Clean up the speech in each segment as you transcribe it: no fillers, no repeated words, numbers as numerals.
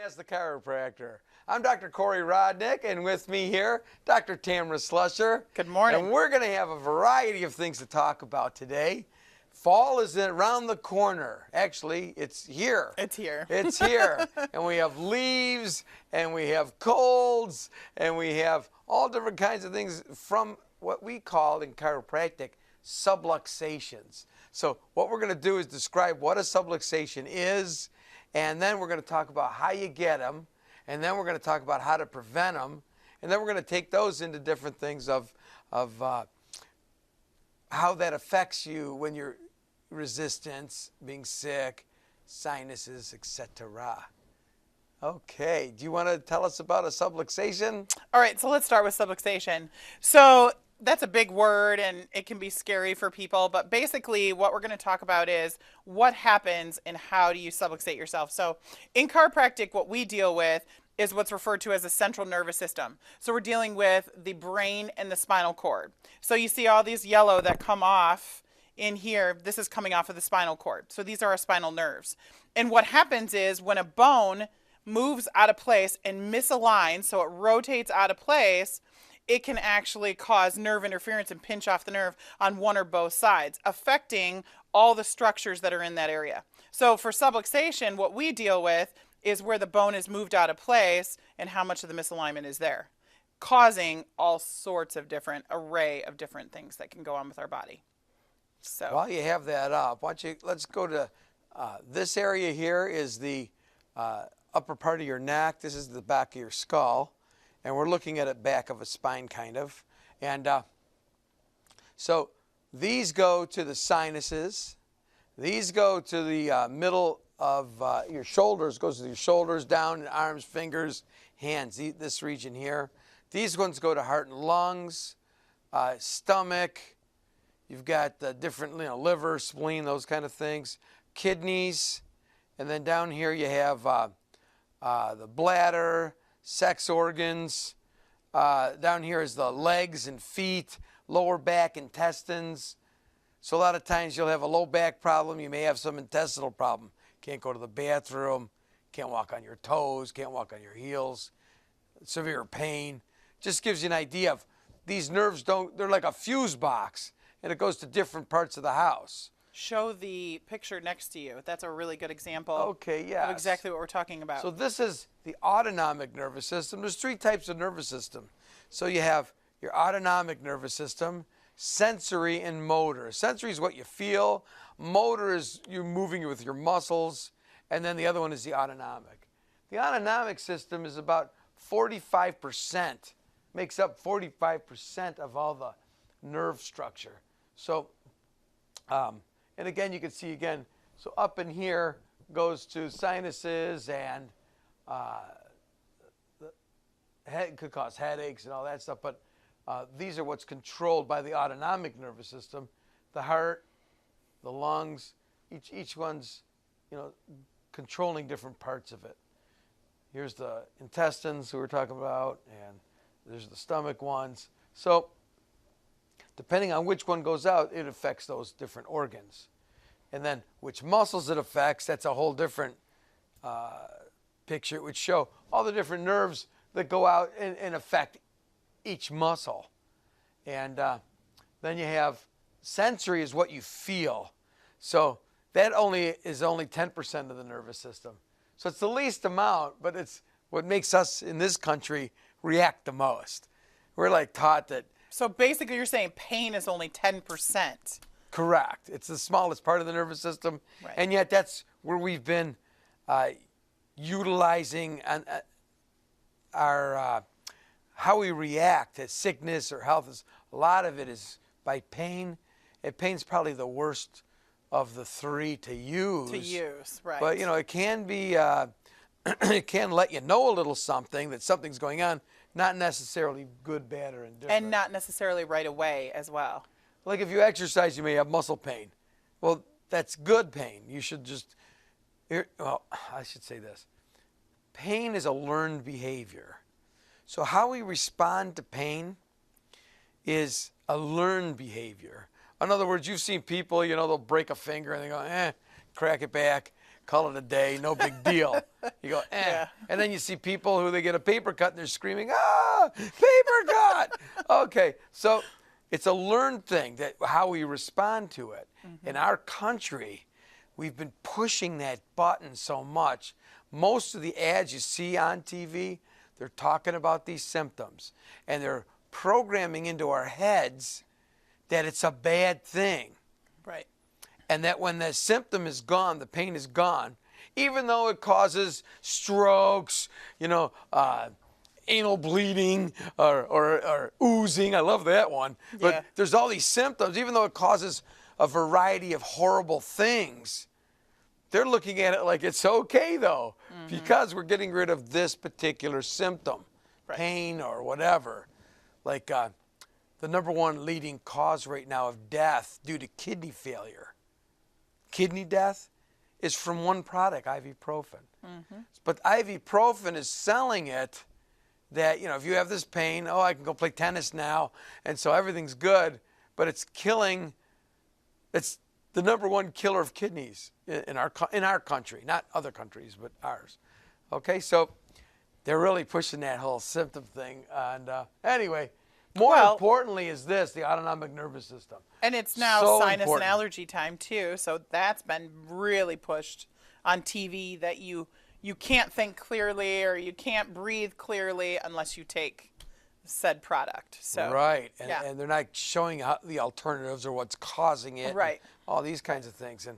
As the chiropractor. I'm Dr. Corey Rodnick, and with me here, Dr. Tamara Slusher. Good morning. And we're going to have a variety of things to talk about today. Fall is around the corner. Actually, it's here. It's here. It's here. And we have leaves, and we have colds, and we have all different kinds of things from what we call in chiropractic subluxations. So what we're going to do is describe what a subluxation is, and then we're going to talk about how you get them, and then we're going to talk about how to prevent them, and then we're going to take those into different things of how that affects you when you're resistance, being sick, sinuses, etc. Okay, do you want to tell us about a subluxation? All right, so let's start with subluxation. So that's a big word and it can be scary for people, but basically what we're going to talk about is what happens and how do you subluxate yourself. So in chiropractic, what we deal with is what's referred to as the central nervous system. So we're dealing with the brain and the spinal cord. So you see all these yellow that come off in here. This is coming off of the spinal cord. So these are our spinal nerves. And what happens is when a bone moves out of place and misaligns, so it rotates out of place, it can actually cause nerve interference and pinch off the nerve on one or both sides, affecting all the structures that are in that area. So for subluxation, what we deal with is where the bone is moved out of place and how much of the misalignment is there, causing all sorts of different array of different things that can go on with our body. So while you have that up, let's go to this area here is the upper part of your neck. This is the back of your skull. And we're looking at it back of a spine kind of. And so these go to the sinuses. These go to the middle of your shoulders, goes to your shoulders, down, and arms, fingers, hands, this region here. These ones go to heart and lungs, stomach. You've got the different, liver, spleen, those kind of things, kidneys. And then down here you have the bladder, sex organs. Down here is the legs and feet, lower back, intestines. So a lot of times you'll have a low back problem. You may have some intestinal problem. Can't go to the bathroom, can't walk on your toes, can't walk on your heels, severe pain. Just gives you an idea of these nerves they're like a fuse box, and it goes to different parts of the house. show the picture next to you. That's a really good example of exactly what we're talking about. So this is the autonomic nervous system. There's three types of nervous system. So you have your autonomic nervous system, sensory and motor. Sensory is what you feel. Motor is you moving with your muscles. And then the other one is the autonomic. The autonomic system is about 45%, makes up 45% of all the nerve structure. So, and again, you can see again, so up in here goes to sinuses and the head could cause headaches and all that stuff, but these are what's controlled by the autonomic nervous system. The heart, the lungs, each one's, controlling different parts of it. Here's the intestines we were talking about, and there's the stomach ones. So depending on which one goes out, it affects those different organs. And then which muscles it affects, that's a whole different picture. It would show all the different nerves that go out and affect each muscle. And then you have sensory is what you feel. So that is only 10% of the nervous system. So it's the least amount, but it's what makes us in this country react the most. We're like taught that. So basically you're saying pain is only 10%. Correct. It's the smallest part of the nervous system. Right. And yet that's where we've been utilizing our how we react to sickness or health. A lot of it is by pain. And pain's probably the worst of the three to use. Right. But, it can be, it can let you know a little something, that something's going on, not necessarily good, bad, or indifferent. And not necessarily right away as well. Like if you exercise, you may have muscle pain. Well, that's good pain. You should just, I should say this. Pain is a learned behavior. So how we respond to pain is a learned behavior. In other words, you've seen people, they'll break a finger and they go, crack it back. call it a day, no big deal. You go, eh. Yeah. And then you see people who they get a paper cut and they're screaming, ah, paper cut. Okay, so it's a learned thing, that how we respond to it. In our country, we've been pushing that button so much. Most of the ads you see on TV, they're talking about these symptoms, and they're programming into our heads that it's a bad thing. Right. And that when the symptom is gone, the pain is gone, even though it causes strokes, anal bleeding or oozing. I love that one. But Yeah. there's all these symptoms, even though it causes a variety of horrible things. They're looking at it like it's okay, though, because we're getting rid of this particular symptom, Right. pain or whatever. Like the number one leading cause right now of death due to kidney failure, kidney death, is from one product, ibuprofen. But ibuprofen is selling it that, if you have this pain, I can go play tennis now, and so everything's good, but it's killing, it's the number one killer of kidneys in our country, not other countries, but ours. Okay, so they're really pushing that whole symptom thing. And anyway, more importantly is this, the autonomic nervous system. And it's now So sinus important. and allergy time too, so that's been really pushed on TV, that you can't think clearly or you can't breathe clearly unless you take said product. So Right, yeah. and they're not showing how the alternatives or what's causing it. Right. And all these kinds of things, and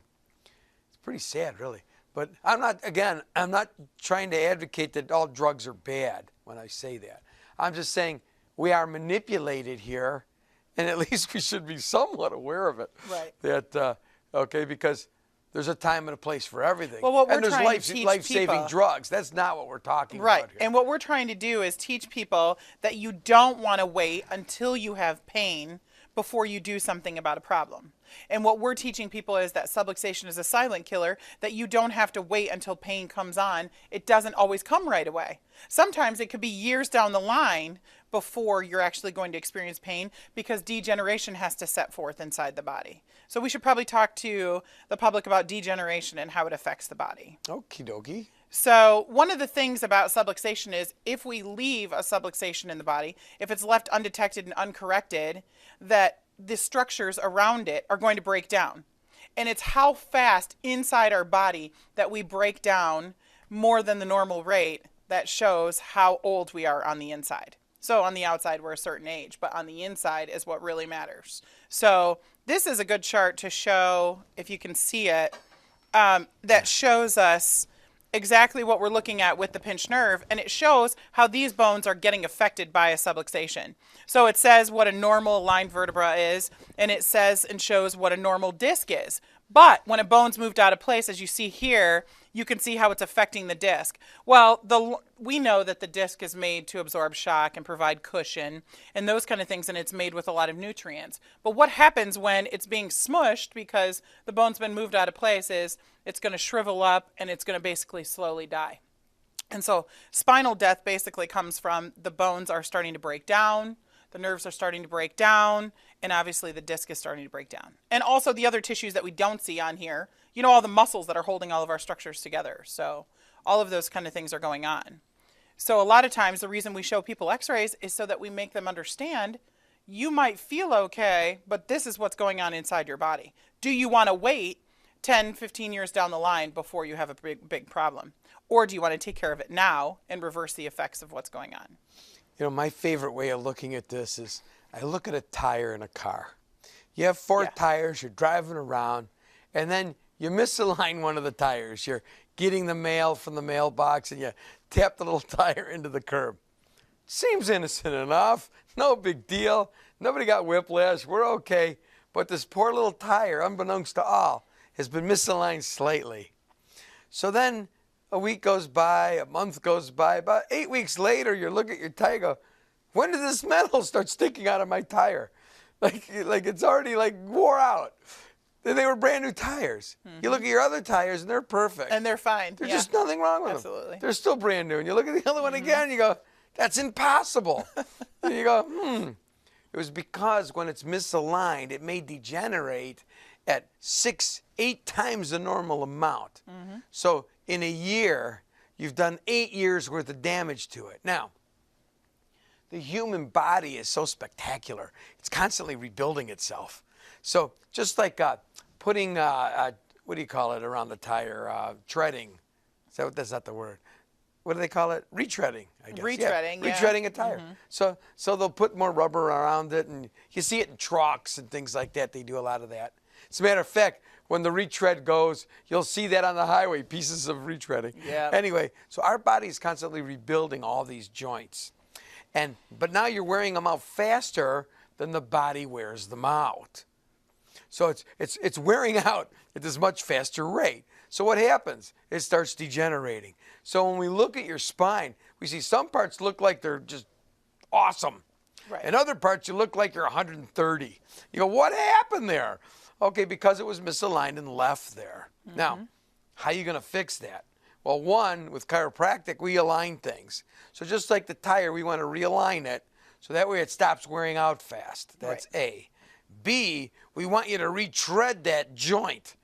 it's pretty sad, really. But I'm not trying to advocate that all drugs are bad when I say that. I'm just saying we are manipulated here, and at least we should be somewhat aware of it. Right. That, because there's a time and a place for everything. Well, what we're and there's trying to teach life-saving people- drugs. That's not what we're talking Right. about here. And what we're trying to do is teach people that you don't want to wait until you have pain before you do something about a problem. And what we're teaching people is that subluxation is a silent killer, that you don't have to wait until pain comes on. It doesn't always come right away. Sometimes it could be years down the line before you're actually going to experience pain, because degeneration has to set forth inside the body. So we should probably talk to the public about degeneration and how it affects the body. Okie dokie. So one of the things about subluxation is if we leave a subluxation in the body, if it's left undetected and uncorrected, that the structures around it are going to break down. And it's how fast inside our body that we break down more than the normal rate that shows how old we are on the inside. So on the outside, we're a certain age, but on the inside is what really matters. So this is a good chart to show, if you can see it, that shows us exactly what we're looking at with the pinched nerve, and it shows how these bones are getting affected by a subluxation. So it says what a normal aligned vertebra is, and it says and shows what a normal disc is. But when a bone's moved out of place, as you see here, you can see how it's affecting the disc. Well, we know that the disc is made to absorb shock and provide cushion and those kind of things, and it's made with a lot of nutrients. But what happens when it's being smushed because the bone's been moved out of place is it's going to shrivel up and it's going to basically slowly die. And so spinal death basically comes from the bones are starting to break down, the nerves are starting to break down, and obviously the disc is starting to break down. And also the other tissues that we don't see on here, all the muscles that are holding all of our structures together. So all of those kind of things are going on. So a lot of times the reason we show people x-rays is so that we make them understand you might feel okay, but this is what's going on inside your body. Do you want to wait 10, 15 years down the line before you have a big problem? Or do you want to take care of it now and reverse the effects of what's going on? My favorite way of looking at this is I look at a tire in a car. You have four tires, you're driving around, and then you misalign one of the tires. You're getting the mail from the mailbox, and you tap the little tire into the curb. Seems innocent enough. No big deal. Nobody got whiplash. We're okay. But this poor little tire, unbeknownst to all, has been misaligned slightly. So then a week goes by, a month goes by. About 8 weeks later, you look at your tire and go, when did this metal start sticking out of my tire? Like it's already wore out. They were brand new tires. Mm-hmm. You look at your other tires and they're perfect. And they're fine. There's just nothing wrong with them. They're still brand new. And you look at the other one again and you go, that's impossible. And you go, It was because when it's misaligned, it may degenerate at 6, 8 times the normal amount. So in a year, you've done 8 years worth of damage to it. Now, the human body is so spectacular. It's constantly rebuilding itself. So just like putting, what do you call it around the tire? Treading. That's not the word. What do they call it? Retreading, I guess. Retreading, yeah. Retreading a tire. So they'll put more rubber around it, and you see it in trucks and things like that. They do a lot of that. As a matter of fact, when the retread goes, you'll see that on the highway, pieces of retreading. Yeah. Anyway, so our body is constantly rebuilding all these joints. But now you're wearing them out faster than the body wears them out. So it's wearing out at this much faster rate. So what happens? It starts degenerating. So when we look at your spine, we see some parts look like they're just awesome. Right. And other parts you look like you're 130. You go, what happened there? Okay, because it was misaligned and left there. Now, how are you going to fix that? Well, one, with chiropractic, we align things. So just like the tire, we want to realign it so that way it stops wearing out fast. That's Right. A. B, we want you to retread that joint.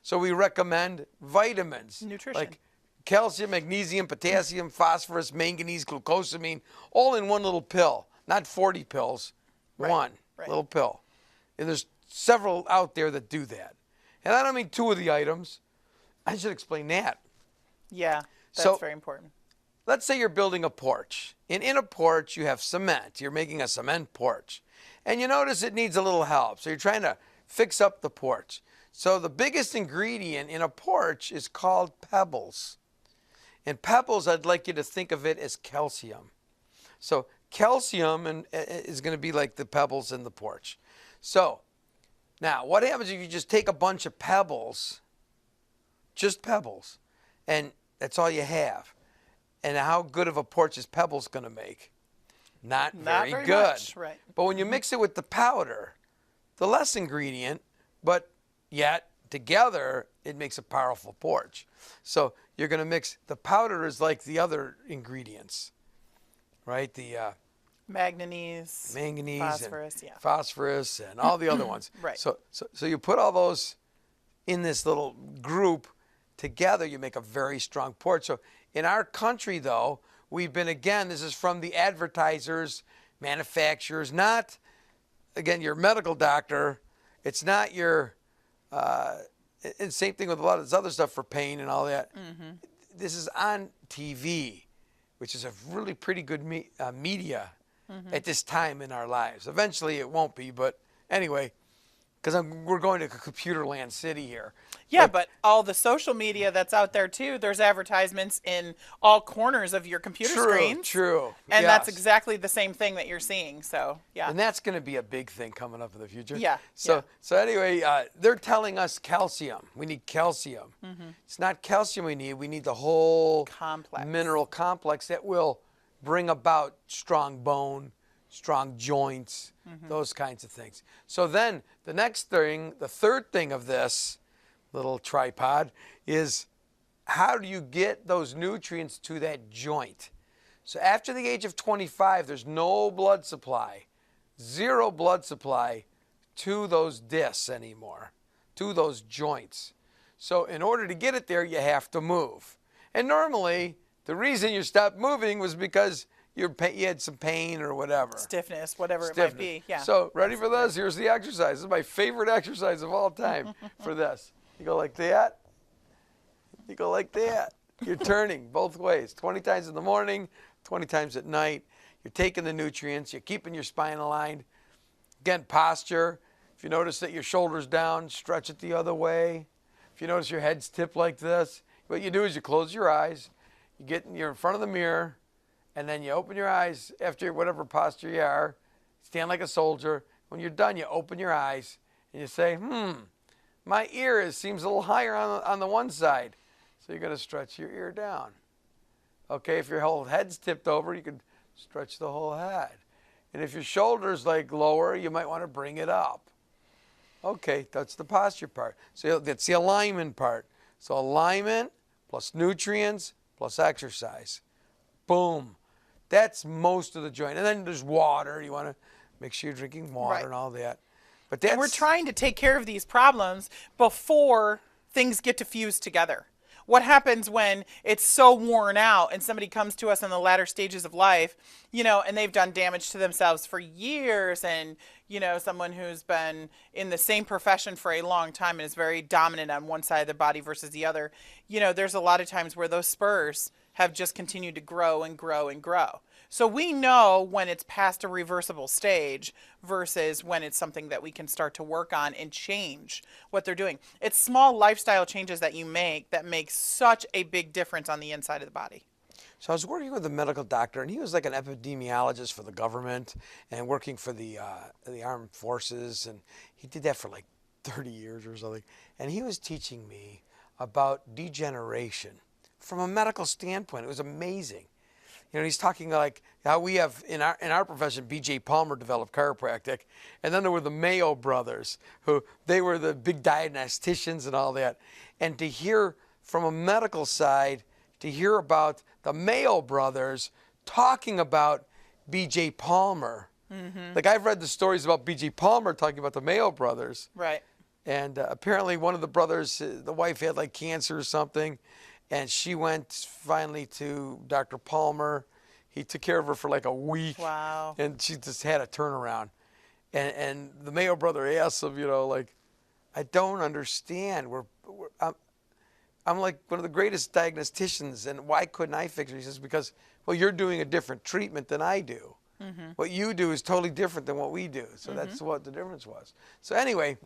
So we recommend vitamins. Nutrition. Like calcium, magnesium, potassium, phosphorus, manganese, glucosamine, all in one little pill. Not 40 pills, one little pill. And there's several out there that do that. And I don't mean 2 of the items. I should explain that. Yeah, that's So- very important. Let's say you're building a porch. And in a porch, you have cement. You're making a cement porch. And you notice it needs a little help. So you're trying to fix up the porch. So the biggest ingredient in a porch is called pebbles. And pebbles, I'd like you to think of it as calcium. So calcium is going to be like the pebbles in the porch. So now what happens if you just take a bunch of pebbles, just pebbles, and that's all you have? And how good of a porch is pebbles going to make? Not very good. Much, right. But when you mix it with the powder, the less ingredient, but yet together it makes a powerful porch. So you're going to mix, the powder is like the other ingredients, right? The Manganese, phosphorus, and phosphorus and all the other ones. Right. So you put all those in this little group together, you make a very strong porch. So in our country, though, we've been, again, this is from the advertisers, manufacturers, not, again, your medical doctor. It's not your, and same thing with a lot of this other stuff for pain and all that. This is on TV, which is a really pretty good media at this time in our lives. Eventually it won't be, but anyway, because we're going to computer land city here. Yeah, but all the social media that's out there too, there's advertisements in all corners of your computer screens. True. And Yes. that's exactly the same thing that you're seeing. So, yeah. And that's going to be a big thing coming up in the future. Yeah, So yeah. so anyway, they're telling us calcium. We need calcium. It's not calcium we need the whole Complex. mineral complex that will bring about strong bone, strong joints, those kinds of things. So then the next thing, the third thing of this little tripod is how do you get those nutrients to that joint? So after the age of 25, there's no blood supply, 0 blood supply to those discs anymore, to those joints. So in order to get it there, you have to move. And normally, the reason you stopped moving was because you had some pain or whatever. Stiffness, whatever it might be. Yeah. So ready for this? Here's the exercise. This is my favorite exercise of all time for this. You go like that. You go like that. You're turning both ways, 20 times in the morning, 20 times at night. You're taking the nutrients. You're keeping your spine aligned. Again, posture. If you notice that your shoulder's down, stretch it the other way. If you notice your head's tipped like this, what you do is you close your eyes. You're in front of the mirror, and then you open your eyes after whatever posture you are. Stand like a soldier. When you're done, you open your eyes, and you say, my ear seems a little higher on the one side. So you're going to stretch your ear down. Okay, if your whole head's tipped over, you can stretch the whole head. And if your shoulder's like lower, you might want to bring it up. Okay, that's the posture part. So that's the alignment part. So alignment plus nutrients plus exercise. Boom. That's most of the joint. And then there's water. You want to make sure you're drinking water Right. and all that. But that's, And we're trying to take care of these problems before things get to fuse together. What happens when it's so worn out and somebody comes to us in the latter stages of life, and they've done damage to themselves for years, and, someone who's been in the same profession for a long time and is very dominant on one side of the body versus the other, there's a lot of times where those spurs have just continued to grow and grow and grow. So we know when it's past a reversible stage versus when it's something that we can start to work on and change what they're doing. It's small lifestyle changes that you make that make such a big difference on the inside of the body. So I was working with a medical doctor, and he was like an epidemiologist for the government and working for the armed forces, and he did that for like 30 years or something. And he was teaching me about degeneration from a medical standpoint. It was amazing. He's talking like how we have in our profession, B.J. Palmer developed chiropractic, and then there were the Mayo brothers, who they were the big diagnosticians and all that. And to hear from a medical side, to hear about the Mayo brothers talking about B.J. Palmer. Mm-hmm. Like I've read the stories about B.J. Palmer talking about the Mayo brothers. Right. And apparently one of the brothers, the wife had like cancer or something. And she went finally to Dr. Palmer. He took care of her for like a week. Wow. And she just had a turnaround. And the Mayo brother asked him, I don't understand. I'm like one of the greatest diagnosticians, and why couldn't I fix it? He says, because, well, you're doing a different treatment than I do. Mm-hmm. What you do is totally different than what we do. So that's what the difference was. So anyway,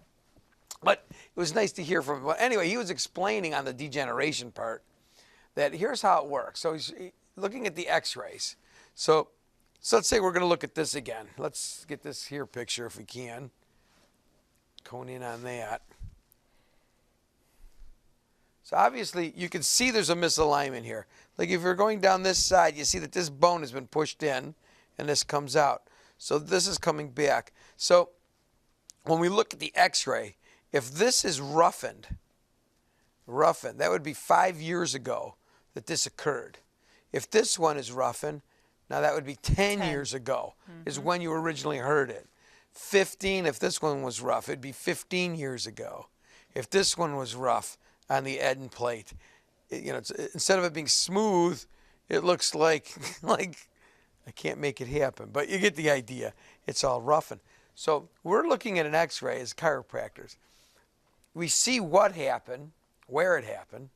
but it was nice to hear from him. But anyway, he was explaining on the degeneration part that here's how it works. So he's looking at the X-rays. So let's say we're going to look at this again. Let's get this here picture if we can. Cone in on that. So obviously you can see there's a misalignment here. Like if you're going down this side, you see that this bone has been pushed in and this comes out. So this is coming back. So when we look at the X-ray, if this is roughened, that would be 5 years ago that this occurred. If this one is roughened, now that would be 10 years ago is when you originally heard it. 15, if this one was rough, it'd be 15 years ago. If this one was rough on the end plate, instead of it being smooth, it looks like I can't make it happen. But you get the idea. It's all roughened. So we're looking at an X-ray as chiropractors. We see what happened, where it happened.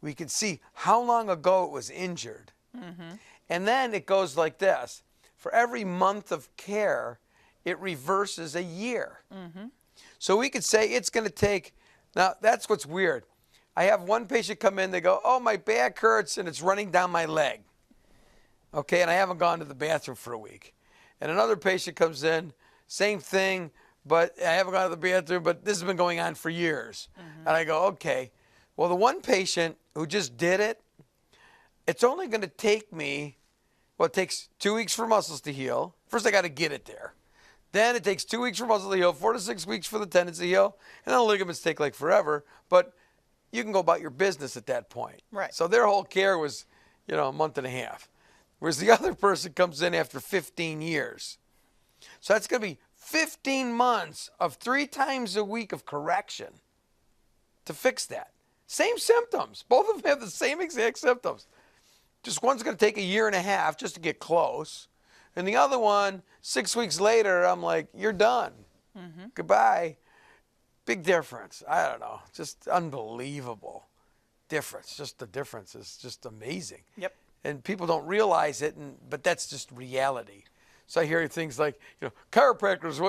We can see how long ago it was injured. Mm-hmm. And then it goes like this. For every month of care, it reverses a year. Mm-hmm. So we could say it's going to take, now that's what's weird. I have one patient come in, they go, oh, my back hurts and it's running down my leg. Okay, and I haven't gone to the bathroom for a week. And another patient comes in, same thing, but I haven't gone to the bathroom, but this has been going on for years. Mm-hmm. And I go, okay. Well, the one patient who just did it, it's only going to take me, well, it takes 2 weeks for muscles to heal. First, I got to get it there. Then it takes 2 weeks for muscle to heal, 4 to 6 weeks for the tendons to heal, and then the ligaments take like forever. But you can go about your business at that point. Right. So their whole care was, a month and a half. Whereas the other person comes in after 15 years. So that's going to be 15 months of 3 times a week of correction to fix that. Same symptoms. Both of them have the same exact symptoms. Just one's going to take a year and a half just to get close. And the other one, 6 weeks later, I'm like, you're done. Mm-hmm. Goodbye. Big difference. I don't know. Just unbelievable difference. Just the difference is just amazing. Yep. And people don't realize it, but that's just reality. So I hear things like, chiropractors,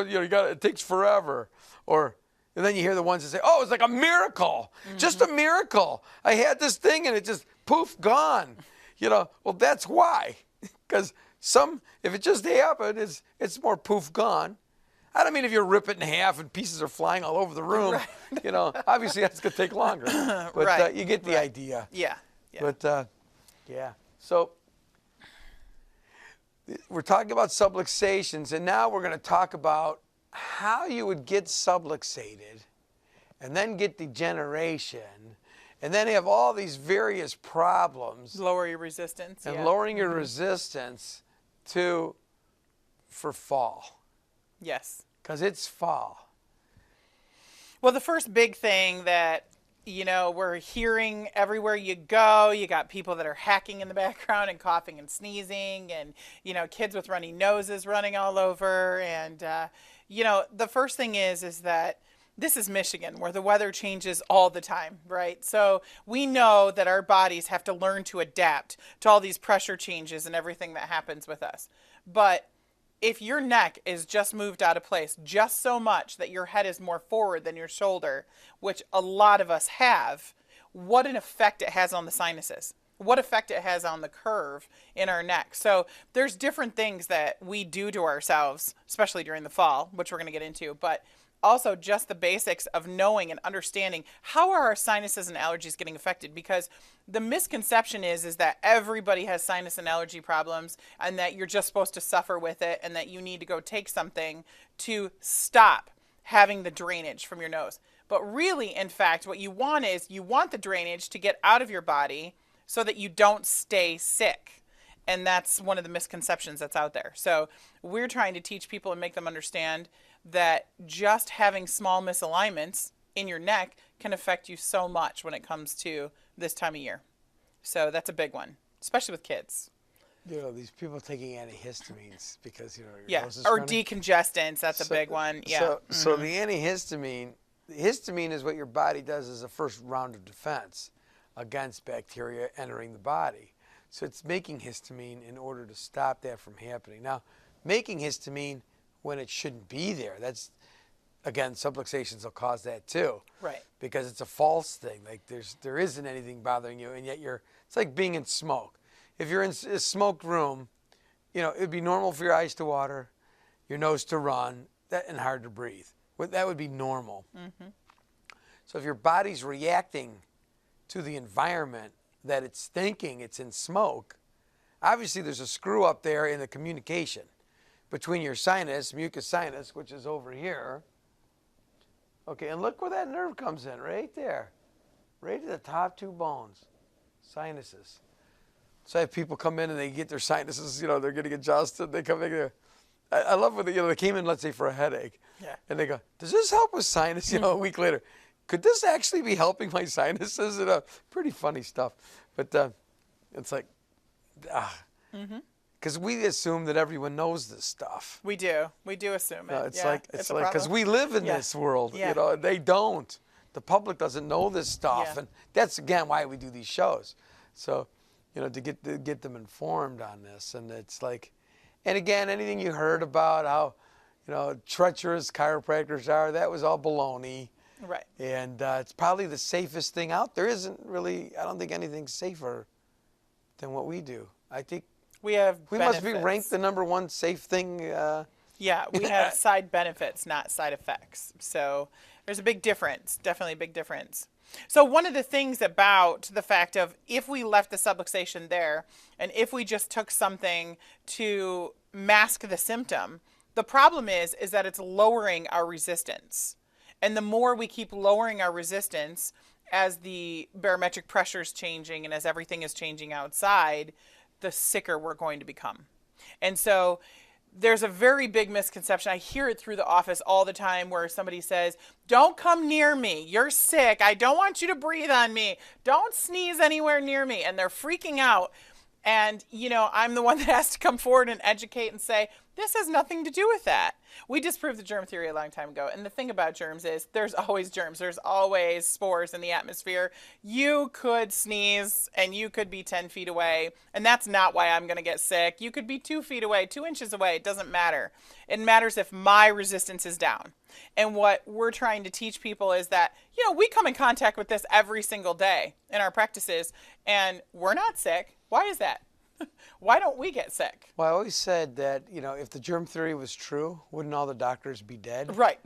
it takes forever. And then you hear the ones that say, oh, it's like a miracle. Mm-hmm. Just a miracle. I had this thing and it just poof, gone. Well, that's why. Because if it just happened, it's more poof, gone. I don't mean if you rip it in half and pieces are flying all over the room. Right. Obviously that's going to take longer. But right. You get the idea. Yeah. But, yeah. So we're talking about subluxations, and now we're going to talk about how you would get subluxated and then get degeneration and then have all these various problems. Lower your resistance. And lowering your resistance for fall. Yes. Because it's fall. Well, the first big thing that, we're hearing everywhere you go, you got people that are hacking in the background and coughing and sneezing, and, kids with runny noses running all over. And, the first thing is that this is Michigan, where the weather changes all the time, right? So we know that our bodies have to learn to adapt to all these pressure changes and everything that happens with us. But if your neck is just moved out of place just so much that your head is more forward than your shoulder, which a lot of us have, what an effect it has on the sinuses, what effect it has on the curve in our neck. So there's different things that we do to ourselves, especially during the fall, which we're going to get into, but also just the basics of knowing and understanding how are our sinuses and allergies getting affected, because the misconception is that everybody has sinus and allergy problems and that you're just supposed to suffer with it and that you need to go take something to stop having the drainage from your nose. But really, in fact, what you want is you want the drainage to get out of your body so that you don't stay sick. And that's one of the misconceptions that's out there. So we're trying to teach people and make them understand that just having small misalignments in your neck can affect you so much when it comes to this time of year. So that's a big one, especially with kids. These people taking antihistamines because, your nose is or running. decongestants, that's a big one. Yeah. So the histamine is what your body does as a first round of defense against bacteria entering the body. So it's making histamine in order to stop that from happening. Now, making histamine when it shouldn't be there, that's, again, subluxations will cause that too. Right. Because it's a false thing. Like there isn't anything bothering you, and yet it's like being in smoke. If you're in a smoked room, it'd be normal for your eyes to water, your nose to run, and hard to breathe. That would be normal. Mm-hmm. So if your body's reacting to the environment that it's thinking it's in smoke, obviously there's a screw up there in the communication between your sinus, mucous sinus, which is over here. Okay, and look where that nerve comes in, right there. Right at the top two bones, sinuses. So I have people come in and they get their sinuses, they're getting adjusted. They come in there. I love when they came in, let's say, for a headache. Yeah. And they go, does this help with sinus? A week later, could this actually be helping my sinuses? Pretty funny stuff. But it's like, because we assume that everyone knows this stuff. We do assume it. It's like because we live in this world, they don't. The public doesn't know this stuff, and that's again why we do these shows. So, to get them informed on this, and it's like, and again, anything you heard about how, treacherous chiropractors are, that was all baloney. Right. And it's probably the safest thing out there. Isn't really, I don't think anything's safer than what we do. I think we must be ranked the number one safe thing. Yeah, we have side benefits, not side effects. So there's a big difference, definitely a big difference. So one of the things about the fact of if we left the subluxation there and if we just took something to mask the symptom, the problem is that it's lowering our resistance. And the more we keep lowering our resistance as the barometric pressure is changing and as everything is changing outside, the sicker we're going to become. And so there's a very big misconception. I hear it through the office all the time where somebody says, don't come near me. You're sick. I don't want you to breathe on me. Don't sneeze anywhere near me. And they're freaking out. And, I'm the one that has to come forward and educate and say, this has nothing to do with that. We disproved the germ theory a long time ago. And the thing about germs is there's always germs. There's always spores in the atmosphere. You could sneeze and you could be 10 feet away. And that's not why I'm going to get sick. You could be 2 feet away, 2 inches away. It doesn't matter. It matters if my resistance is down. And what we're trying to teach people is that, we come in contact with this every single day in our practices and we're not sick. Why is that? Why don't we get sick? Well, I always said that, if the germ theory was true, wouldn't all the doctors be dead? Right.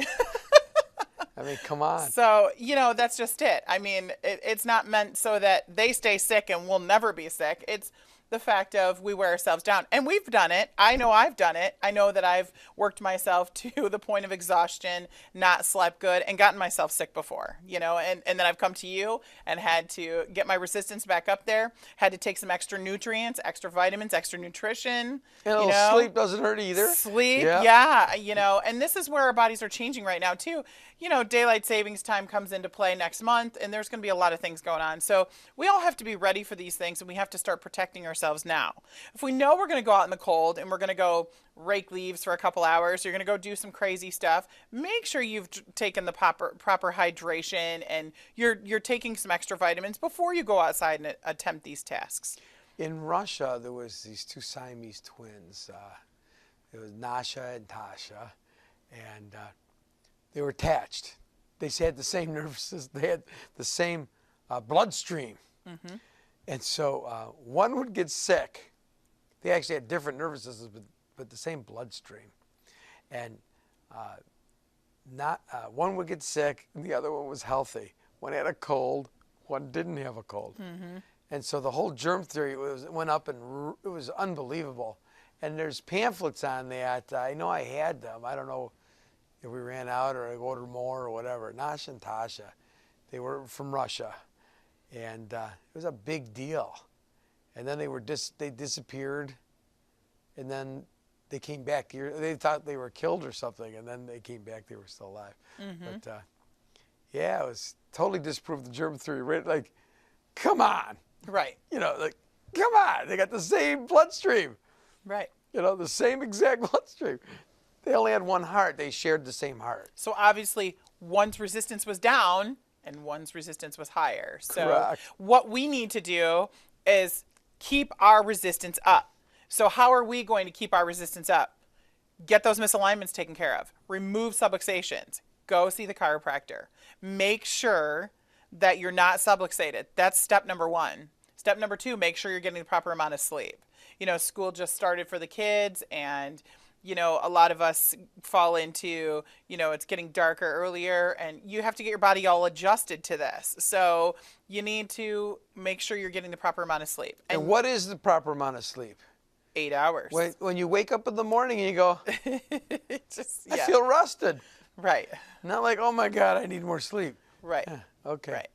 I mean, come on. So, that's just it. I mean, it's not meant so that they stay sick and we'll never be sick. It's the fact of we wear ourselves down. And we've done it. I know I've done it. I know that I've worked myself to the point of exhaustion, not slept good, and gotten myself sick before, and then I've come to you and had to get my resistance back up there, had to take some extra nutrients, extra vitamins, extra nutrition. Sleep doesn't hurt either. Sleep, yeah, and this is where our bodies are changing right now too. Daylight savings time comes into play next month, and there's going to be a lot of things going on. So we all have to be ready for these things, and we have to start protecting ourselves now. If we know we're going to go out in the cold and we're going to go rake leaves for a couple hours, you're going to go do some crazy stuff, make sure you've taken the proper hydration and you're taking some extra vitamins before you go outside and attempt these tasks. In Russia, there was these two Siamese twins. It was Nasha and Tasha, and they were attached. They had the same nervous system. They had the same bloodstream. Mm-hmm. And so one would get sick. They actually had different nervous systems, but the same bloodstream. And one would get sick, and the other one was healthy. One had a cold, one didn't have a cold. Mm-hmm. And so the whole germ theory went up, and it was unbelievable. And there's pamphlets on that. I know I had them. I don't know if we ran out or I ordered more or whatever. Nasha and Tasha, they were from Russia. And it was a big deal. And then they disappeared, and then they came back. They thought they were killed or something, and then they came back. They were still alive. Mm-hmm. But yeah, it was totally disproved the germ theory. Right? Like, come on. Right. Come on. They got the same bloodstream. Right. The same exact bloodstream. They only had one heart. They shared the same heart. So obviously, one's resistance was down and one's resistance was higher. So correct. What we need to do is keep our resistance up. So how are we going to keep our resistance up? Get those misalignments taken care of. Remove subluxations. Go see the chiropractor. Make sure that you're not subluxated. That's step number 1. Step number 2, make sure you're getting the proper amount of sleep. School just started for the kids, and a lot of us fall into, it's getting darker earlier, and you have to get your body all adjusted to this. So you need to make sure you're getting the proper amount of sleep. And what is the proper amount of sleep? 8 hours. When you wake up in the morning and you go, I feel rested. Right. Not like, oh my God, I need more sleep. Right. Yeah, okay. Right.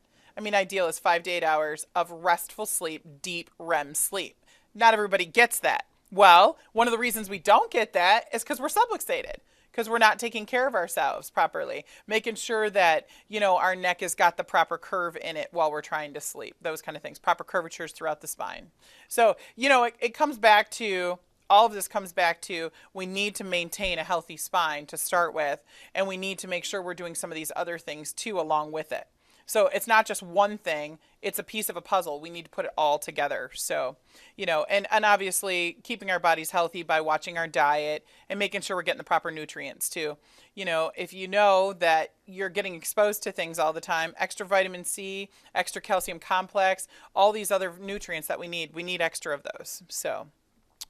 Ideal is 5 to 8 hours of restful sleep, deep REM sleep. Not everybody gets that. Well, one of the reasons we don't get that is because we're subluxated, because we're not taking care of ourselves properly, making sure that, our neck has got the proper curve in it while we're trying to sleep, those kind of things, proper curvatures throughout the spine. So, it comes back to, all of this comes back to, we need to maintain a healthy spine to start with, and we need to make sure we're doing some of these other things too along with it. So it's not just one thing, it's a piece of a puzzle. We need to put it all together. So, and obviously keeping our bodies healthy by watching our diet and making sure we're getting the proper nutrients too. If you know that you're getting exposed to things all the time, extra vitamin C, extra calcium complex, all these other nutrients that we need extra of those. So,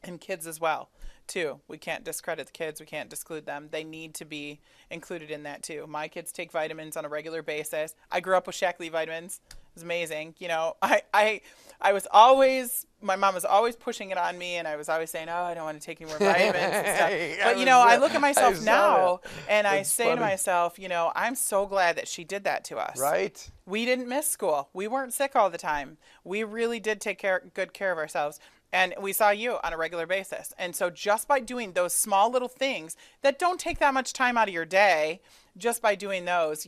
and kids as well too. We can't discredit the kids. We can't disclude them. They need to be included in that too. My kids take vitamins on a regular basis. I grew up with Shaklee vitamins. It was amazing. I was always, my mom was always pushing it on me, and I was always saying, oh, I don't want to take any more vitamins and stuff. But, I look at myself now and I say to myself, I'm so glad that she did that to us. Right. We didn't miss school. We weren't sick all the time. We really did take good care of ourselves. And we saw you on a regular basis. And so just by doing those small little things that don't take that much time out of your day, just by doing those,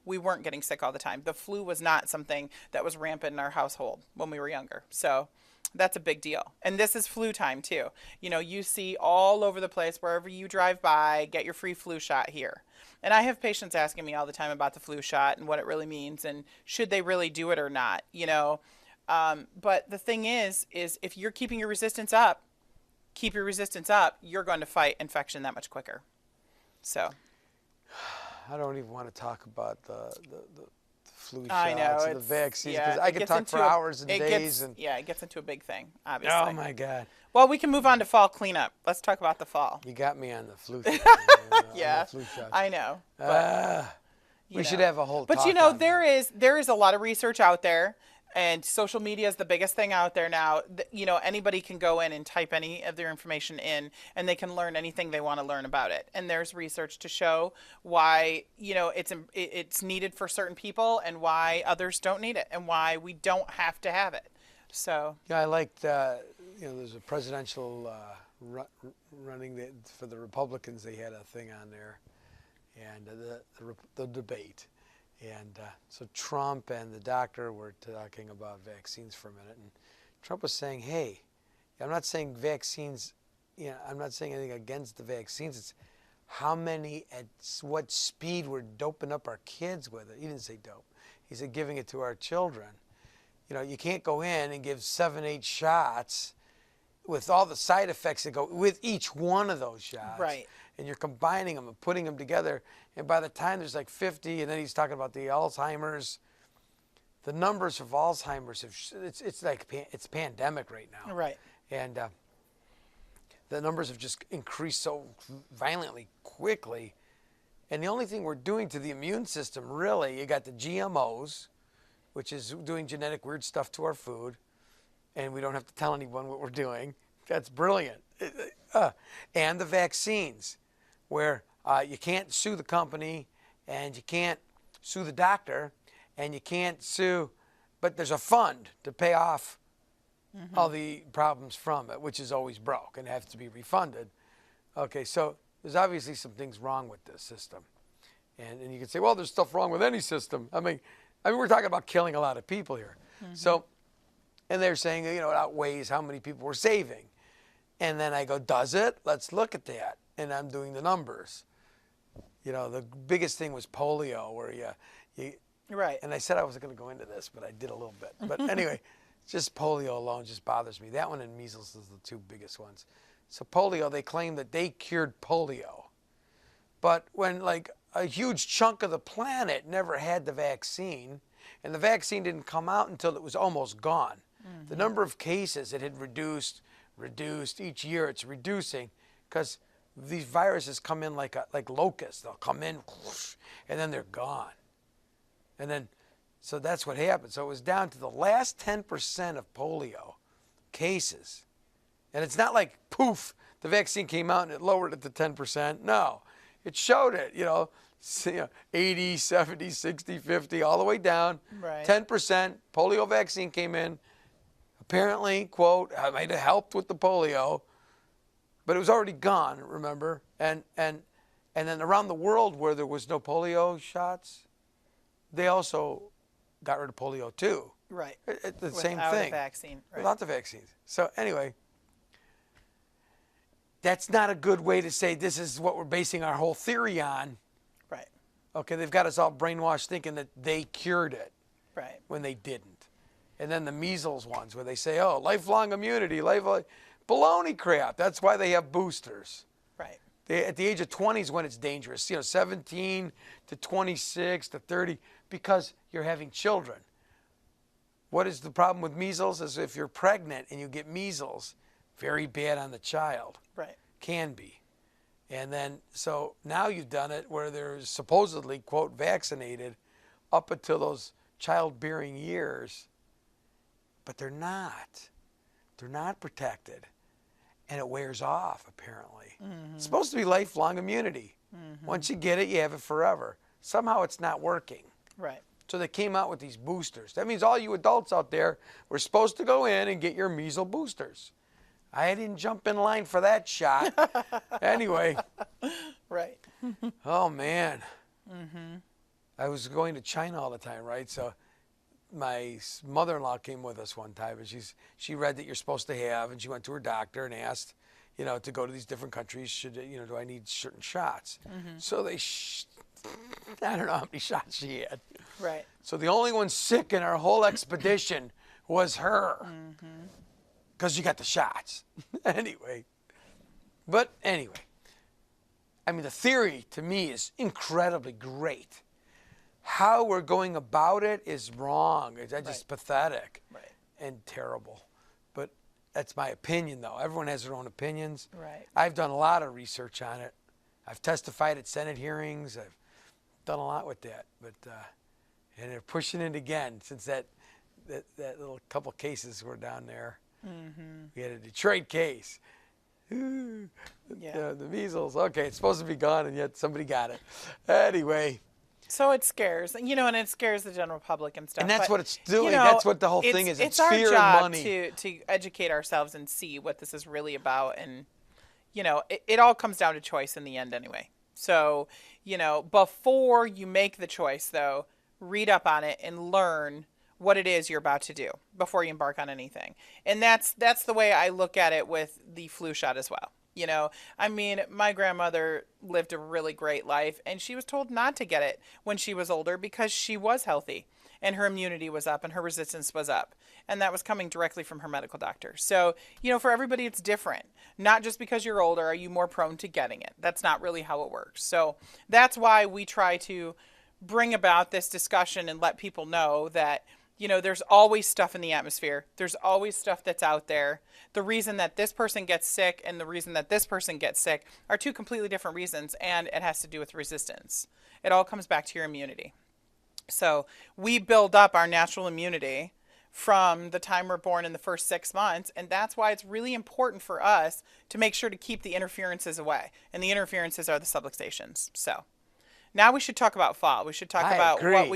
we weren't getting sick all the time. The flu was not something that was rampant in our household when we were younger. So that's a big deal. And this is flu time too. You see all over the place, wherever you drive by, get your free flu shot here. And I have patients asking me all the time about the flu shot and what it really means and should they really do it or not, But the thing is if you're keeping your resistance up, you're going to fight infection that much quicker. So. I don't even want to talk about the flu I know, shots and the vaccines, because I could talk for hours and days. It gets into a big thing, obviously. Oh, my God. Well, we can move on to fall cleanup. Let's talk about the fall. You got me on the flu thing. Yeah, flu shots. I know. But, we should have a whole talk But, there is a lot of research out there. And social media is the biggest thing out there now. You know, anybody can go in and type any of their information in, and they can learn anything they want to learn about it. And there's research to show why, you know, it's needed for certain people and why others don't need it and why we don't have to have it. So Yeah, I liked, there's a presidential running for the Republicans. They had a thing on there, and the debate. And so Trump and the doctor were talking about vaccines for a minute, and Trump was saying, "Hey, I'm not saying vaccines. I'm not saying anything against the vaccines. It's how many at what speed we're doping up our kids with it." He didn't say dope. He said giving it to our children. You can't go in and give 7, 8 shots with all the side effects that go with each one of those shots. Right. And you're combining them and putting them together. And by the time there's like 50, and then he's talking about the Alzheimer's, the numbers of Alzheimer's, it's pandemic right now. right. And the numbers have just increased so violently, quickly. And the only thing we're doing to the immune system, really, you got the GMOs, which is doing genetic weird stuff to our food, and we don't have to tell anyone what we're doing. That's brilliant. And the vaccines, where you can't sue the company, and you can't sue the doctor, and you can't sue, but there's a fund to pay off all the problems from it, which is always broke and has to be refunded. Okay, so there's obviously some things wrong with this system. And you can say, well, there's stuff wrong with any system. I mean, we're talking about killing a lot of people here. So, and they're saying, it outweighs how many people we're saving. And then I go, does it? Let's look at that. And I'm doing the numbers. The biggest thing was polio, where you Right. and I said I wasn't going to go into this, but I did a little bit. But anyway, just polio alone just bothers me. That one and measles is the 2 biggest ones. So polio, they claim that they cured polio. But when like a huge chunk of the planet never had the vaccine, and the vaccine didn't come out until it was almost gone. The number of cases, it had reduced each year. It's reducing because these viruses come in like locusts. They'll come in, whoosh, and then they're gone. And then, so that's what happened. So it was down to the last 10% of polio cases. And it's not like, poof, the vaccine came out and it lowered it to 10%. No, it showed it, 80, 70, 60, 50, all the way down. Right. 10% polio vaccine came in. Apparently, quote, I might have helped with the polio, but it was already gone, remember? And then around the world where there was no polio shots, they also got rid of polio too. Right. It's the Without same a thing. vaccine. Right. Without the vaccines. So anyway, that's not a good way to say this is what we're basing our whole theory on. Right. Okay, they've got us all brainwashed thinking that they cured it Right. when they didn't. And then the measles ones where they say, oh, lifelong immunity, baloney crap. That's why they have boosters. Right. At the age of 20 is when it's dangerous, 17 to 26 to 30, because you're having children. What is the problem with measles? Is if you're pregnant and you get measles, very bad on the child. Right. Can be. And then, so now you've done it where they're supposedly, quote, vaccinated up until those childbearing years, but they're not. They're not protected. And it wears off, apparently. It's supposed to be lifelong immunity. Once you get it, you have it forever. Somehow it's not working. Right. So they came out with these boosters. That means all you adults out there were supposed to go in and get your measles boosters. I didn't jump in line for that shot. Anyway. Right. Oh, man. I was going to China all the time, right? So my mother-in-law came with us one time, and she read that you're supposed to have, and she went to her doctor and asked, to go to these different countries, do I need certain shots? So I don't know how many shots she had. Right. So the only one sick in our whole expedition was her, because she got the shots. Anyway, I mean, the theory to me is incredibly great. How we're going about it is wrong. It's just pathetic and terrible. But that's my opinion, though. Everyone has their own opinions. Right. I've done a lot of research on it. I've testified at Senate hearings. I've done a lot with that. But and they're pushing it again since that little couple cases were down there. Mm-hmm. We had a Detroit case. Ooh, Yeah. the measles. Okay, it's supposed to be gone, and yet somebody got it. Anyway. So it scares, and it scares the general public and stuff. And that's but, what it's doing. That's what the whole thing is. It's fear our job and money. to educate ourselves and see what this is really about. And, it all comes down to choice in the end anyway. So, before you make the choice, though, read up on it and learn what it is you're about to do before you embark on anything. And that's the way I look at it with the flu shot as well. My grandmother lived a really great life, and she was told not to get it when she was older because she was healthy and her immunity was up and her resistance was up. And that was coming directly from her medical doctor. So, for everybody, it's different. Not just because you're older are you more prone to getting it. That's not really how it works. So that's why we try to bring about this discussion and let people know that there's always stuff in the atmosphere. There's always stuff that's out there. The reason that this person gets sick and the reason that this person gets sick are two completely different reasons, and it has to do with resistance. It all comes back to your immunity. So we build up our natural immunity from the time we're born in the first 6 months, and that's why it's really important for us to make sure to keep the interferences away. And the interferences are the subluxations. So now we should talk about fall. We should talk about what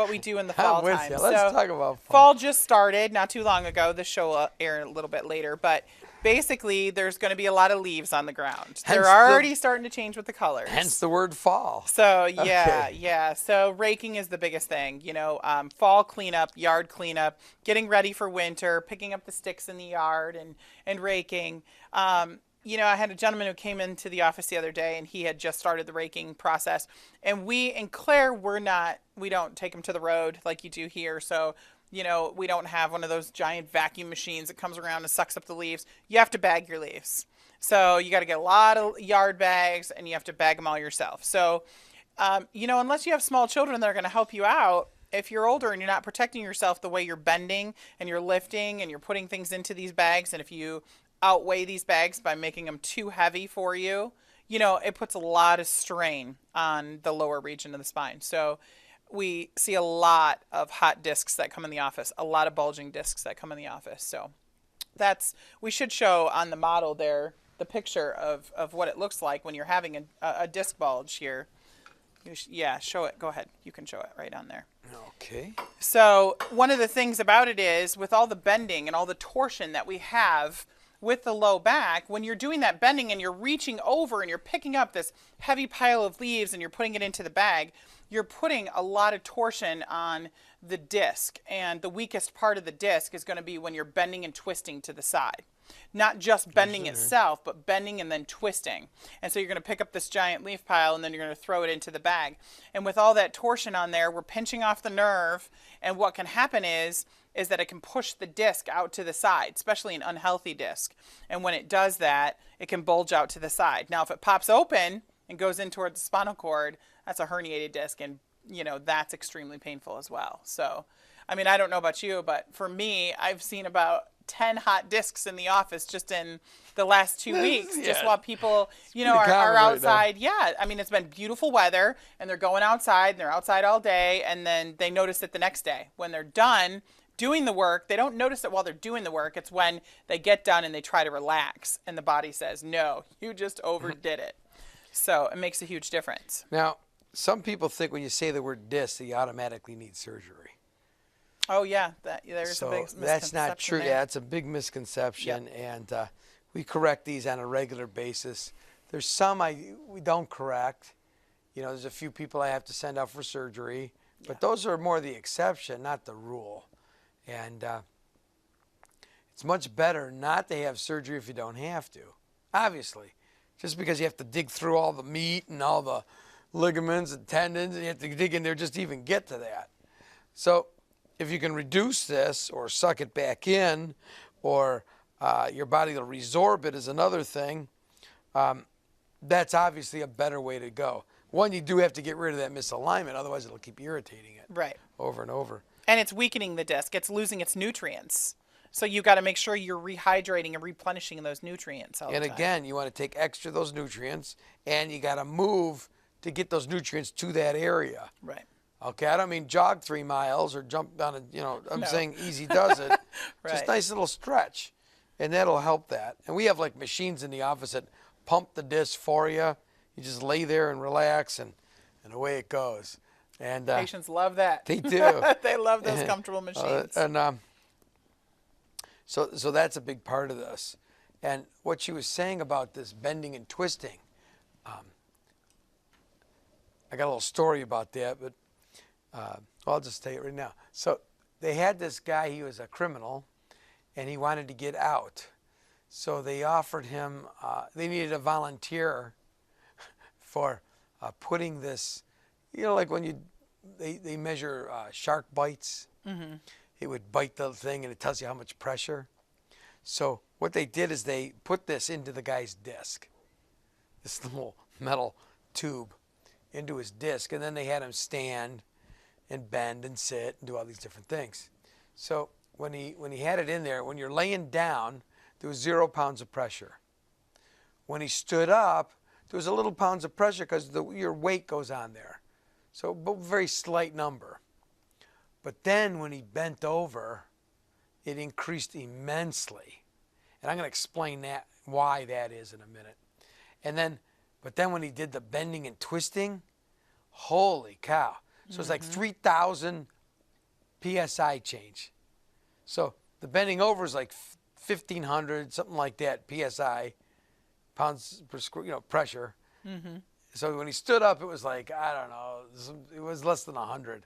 we do in the fall time. Let's talk about fall just started not too long ago. This show will air a little bit later, but basically there's going to be a lot of leaves on the ground. They're already starting to change with the colors. Hence the word fall. So yeah. So raking is the biggest thing. Fall cleanup, yard cleanup, getting ready for winter, picking up the sticks in the yard and raking. I had a gentleman who came into the office the other day, and he had just started the raking process. And we in Claire, we don't take him to the road like you do here. So, we don't have one of those giant vacuum machines that comes around and sucks up the leaves. You have to bag your leaves. So you got to get a lot of yard bags, and you have to bag them all yourself. So, unless you have small children that are going to help you out, if you're older and you're not protecting yourself the way you're bending and you're lifting and you're putting things into these bags, and if you outweigh these bags by making them too heavy for you, it puts a lot of strain on the lower region of the spine. So we see a lot of hot discs that come in the office, a lot of bulging discs that come in the office. So we should show on the model there the picture of what it looks like when you're having a disc bulge here. Show it. Go ahead. You can show it right on there. Okay. So one of the things about it is with all the bending and all the torsion that we have with the low back, when you're doing that bending and you're reaching over and you're picking up this heavy pile of leaves and you're putting it into the bag, you're putting a lot of torsion on the disc. And the weakest part of the disc is going to be when you're bending and twisting to the side. Not just bending itself, but bending and then twisting. And so you're going to pick up this giant leaf pile and then you're going to throw it into the bag. And with all that torsion on there, we're pinching off the nerve. And what can happen is that it can push the disc out to the side, especially an unhealthy disc. And when it does that, it can bulge out to the side. Now, if it pops open and goes in toward the spinal cord, that's a herniated disc. And, that's extremely painful as well. So, I don't know about you, but for me, I've seen about 10 hot discs in the office just in the last 2 weeks, just while people, are outside. Right, it's been beautiful weather and they're going outside and they're outside all day. And then they notice it the next day when they're done doing the work. They don't notice it while they're doing the work. It's when they get done and they try to relax and the body says, no, you just overdid it. So it makes a huge difference. Now, some people think when you say the word disc, that you automatically need surgery. Oh, yeah. There's a big misconception. That's not true. There. Yeah, it's a big misconception. Yep. And we correct these on a regular basis. There's some we don't correct. There's a few people I have to send out for surgery. But those are more the exception, not the rule. And it's much better not to have surgery if you don't have to, obviously. Just because you have to dig through all the meat and all the ligaments and tendons, and you have to dig in there just to even get to that. So if you can reduce this or suck it back in, or your body will resorb it is another thing, that's obviously a better way to go. One, you do have to get rid of that misalignment, otherwise it'll keep irritating it over and over. And it's weakening the disc. It's losing its nutrients. So you got to make sure you're rehydrating and replenishing those nutrients all the time. And again, you want to take extra of those nutrients, and you got to move to get those nutrients to that area. Right. Okay, I don't mean jog 3 miles or jump down a, I'm No. saying easy does it. Just Right. nice little stretch. And that'll help that. And we have like machines in the office that pump the disc for you. You just lay there and relax and away it goes. And Patients love that. they do. They love those comfortable machines. So that's a big part of this. And what she was saying about this bending and twisting, I got a little story about that, but I'll just tell you right now. So they had this guy, he was a criminal, and he wanted to get out. So they offered him, they needed a volunteer for putting this, like when they measure shark bites. Mm-hmm. It would bite the thing and it tells you how much pressure. So what they did is they put this into the guy's disc, this little metal tube into his disc, and then they had him stand and bend and sit and do all these different things. So when he had it in there, when you're laying down, there was 0 pounds of pressure. When he stood up, there was a little pounds of pressure because your weight goes on there. So a very slight number. But then when he bent over, it increased immensely. And I'm going to explain why that is in a minute. But then when he did the bending and twisting, holy cow. So it's like 3,000 PSI change. So the bending over is like 1,500, something like that, PSI, pounds per square, pressure. Mm-hmm. So when he stood up, it was like, I don't know, it was less than 100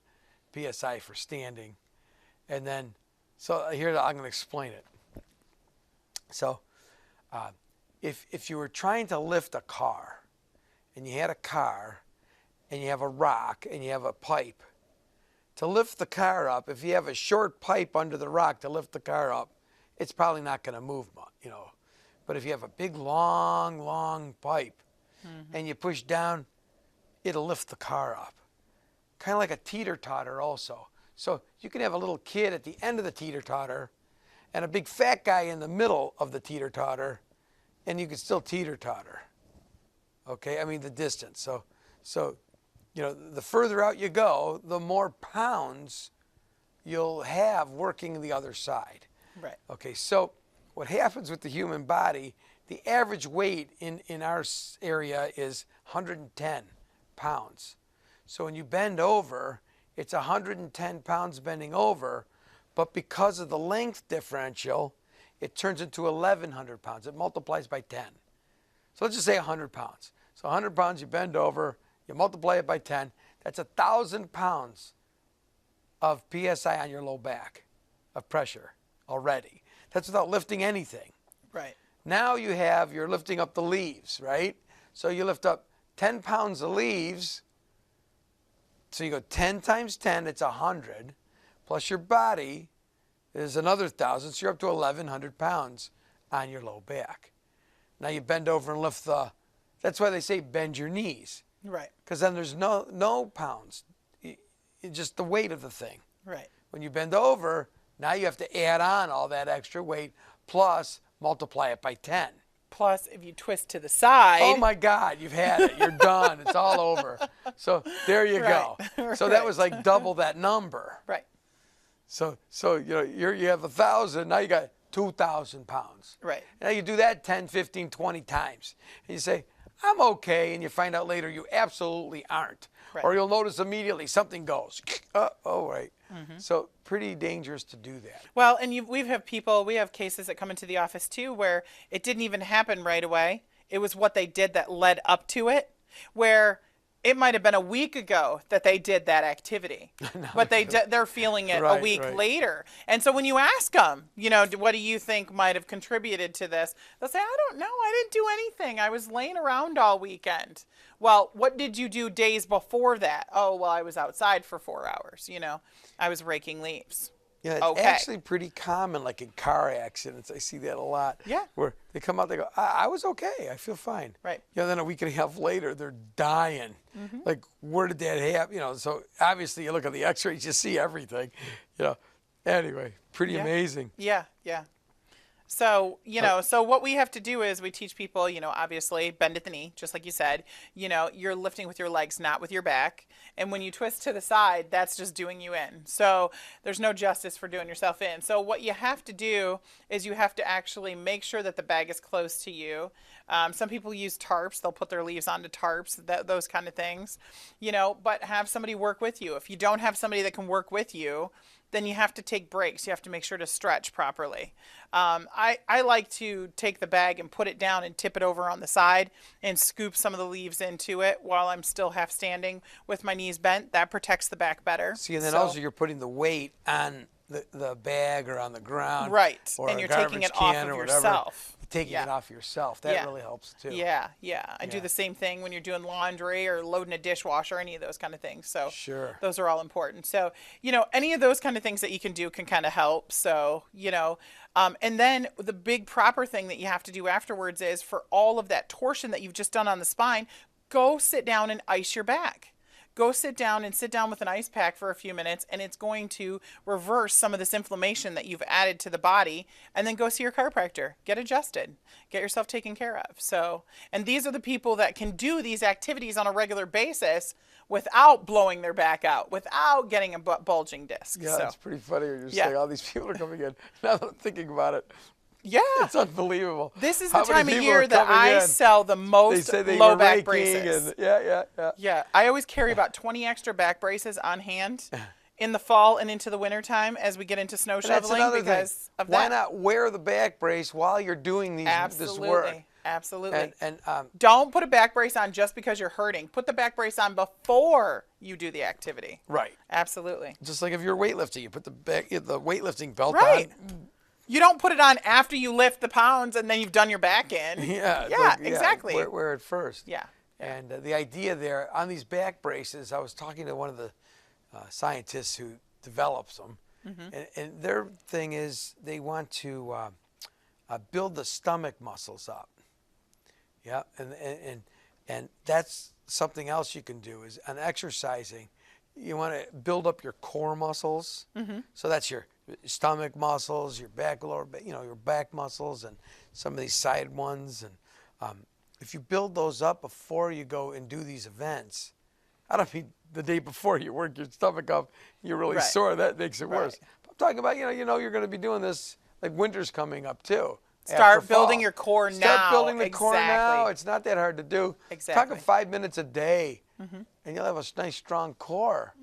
PSI for standing. And then, so here I'm going to explain it. So if you were trying to lift a car, and you had a car, and you have a rock, and you have a pipe, to lift the car up, if you have a short pipe under the rock to lift the car up, it's probably not going to move much, But if you have a big, long pipe, and you push down, it'll lift the car up. Kind of like a teeter-totter also. So you can have a little kid at the end of the teeter-totter and a big fat guy in the middle of the teeter-totter, and you can still teeter-totter. Okay, I mean the distance. So the further out you go, the more pounds you'll have working the other side. Right. Okay, so what happens with the human body, the average weight in our area is 110 pounds. So when you bend over, it's 110 pounds bending over, but because of the length differential, it turns into 1,100 pounds. It multiplies by 10. So let's just say 100 pounds. So 100 pounds, you bend over, you multiply it by 10. That's 1,000 pounds of PSI on your low back of pressure already. That's without lifting anything. Right. Now you're lifting up the leaves, right? So you lift up 10 pounds of leaves. So you go 10 times 10, it's 100. Plus your body is another 1,000. So you're up to 1,100 pounds on your low back. Now you bend over and lift that's why they say bend your knees. Right. Because then there's no pounds. It's just the weight of the thing. Right. When you bend over, now you have to add on all that extra weight plus multiply it by 10. Plus, if you twist to the side. Oh my God, you've had it. You're done. It's all over. So there you go. So that was like double that number. Right. So you have 1,000. Now you got 2,000 pounds. Right. Now you do that 10, 15, 20 times. And you say, I'm okay. And you find out later you absolutely aren't. Right. Or you'll notice immediately something goes. Oh, right. Mm-hmm. So pretty dangerous to do that. Well, and we have cases that come into the office too where it didn't even happen right away. It was what they did that led up to it, where it might have been a week ago that they did that activity, but they're feeling it a week later. And so when you ask them, what do you think might have contributed to this? They'll say, I don't know. I didn't do anything. I was laying around all weekend. Well, what did you do days before that? Oh, well, I was outside for 4 hours. I was raking leaves. Yeah, it's actually pretty common, like in car accidents. I see that a lot. Yeah. Where they come out, they go, I was okay. I feel fine. Right. Then a week and a half later, they're dying. Mm-hmm. Like, where did that happen? So obviously you look at the X-rays, you see everything. Anyway, pretty amazing. Yeah, yeah. So, so what we have to do is we teach people, obviously bend at the knee, just like you said. You're lifting with your legs, not with your back. And when you twist to the side, that's just doing you in. So there's no justice for doing yourself in. So what you have to do is you have to actually make sure that the bag is close to you. Some people use tarps. They'll put their leaves onto tarps, those kind of things, but have somebody work with you. If you don't have somebody that can work with you, then you have to take breaks. You have to make sure to stretch properly. I like to take the bag and put it down and tip it over on the side and scoop some of the leaves into it while I'm still half standing with my knees bent. That protects the back better. See, and then also you're putting the weight on the bag or on the ground. Right, or and you're taking it off of yourself. Taking it off yourself. That really helps too. Yeah. I do the same thing when you're doing laundry or loading a dishwasher, any of those kind of things. So sure, those are all important. So, any of those kind of things that you can do can kind of help. So, and then the big proper thing that you have to do afterwards is for all of that torsion that you've just done on the spine, go sit down and ice your back. Go sit down with an ice pack for a few minutes, and it's going to reverse some of this inflammation that you've added to the body, and then go see your chiropractor. Get adjusted. Get yourself taken care of. So, and these are the people that can do these activities on a regular basis without blowing their back out, without getting a bulging disc. Yeah, it's pretty funny when you're saying all these people are coming in. Now that I'm thinking about it. Yeah. It's unbelievable. This is the time of year that I sell the most low back braces. Yeah. I always carry about 20 extra back braces on hand in the fall and into the winter time as we get into snow shoveling because of that. Why not wear the back brace while you're doing this work? Absolutely. And don't put a back brace on just because you're hurting. Put the back brace on before you do the activity. Right. Absolutely. Just like if you're weightlifting, you put the weightlifting belt on. You don't put it on after you lift the pounds and then you've done your back in. Yeah, exactly. Wear it first. Yeah. And the idea there on these back braces, I was talking to one of the scientists who develops them, and their thing is they want to build the stomach muscles up. Yeah, and that's something else you can do is on exercising. You want to build up your core muscles. So that's your stomach muscles, your back your back muscles, and some of these side ones. And if you build those up before you go and do these events, I don't mean the day before you work your stomach up, you're really sore. That makes it worse. I'm talking about you're going to be doing this like winter's coming up too. Start building your core now. Start building the core now. It's not that hard to do. Exactly. Talking 5 minutes a day, and you'll have a nice strong core.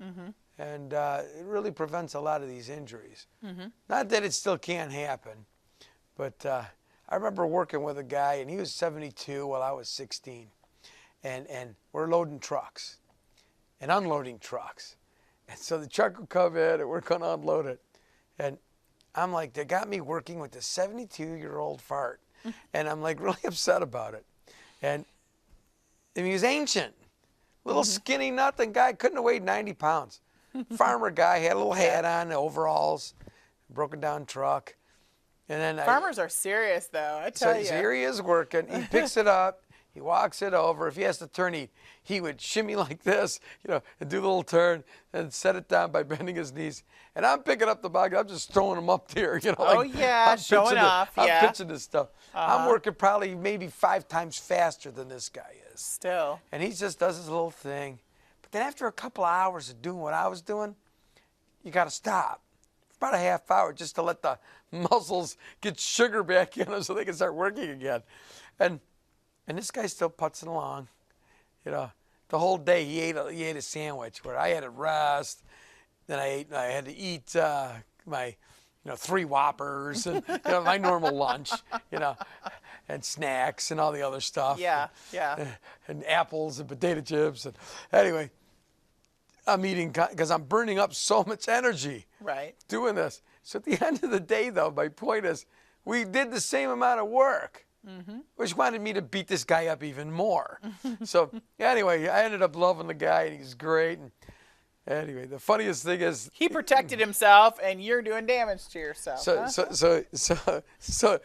And it really prevents a lot of these injuries. Not that it still can't happen, but I remember working with a guy, and he was 72 while I was 16. And we're loading trucks and unloading trucks. And so the truck would come in, and we're going to unload it. And I'm like, they got me working with this 72-year-old fart. And I'm like really upset about it. And he was ancient. Little skinny nothing guy, couldn't have weighed 90 pounds. Farmer guy, had a little hat on, overalls, broken down truck. And then farmers are serious though, I tell you. So here he is working. He picks it up. He walks it over. If he has to turn, he would shimmy like this, and do a little turn and set it down by bending his knees. And I'm picking up the bag. I'm just throwing him up there, showing off. I'm pitching this stuff. I'm working probably maybe 5 times faster than this guy is. Still. And he just does his little thing. But then after a couple of hours of doing what I was doing, you got to stop. For about a half hour just to let the muscles get sugar back in them so they can start working again. And this guy's still putzing along. The whole day he ate a sandwich where I had to rest. Then I had to eat my 3 Whoppers and my normal lunch, and snacks and all the other stuff. Yeah. And apples and potato chips. And anyway, I'm eating because I'm burning up so much energy doing this. So at the end of the day, though, my point is we did the same amount of work. Which wanted me to beat this guy up even more. So anyway, I ended up loving the guy, and he's great. And anyway, the funniest thing is he protected himself, and you're doing damage to yourself. So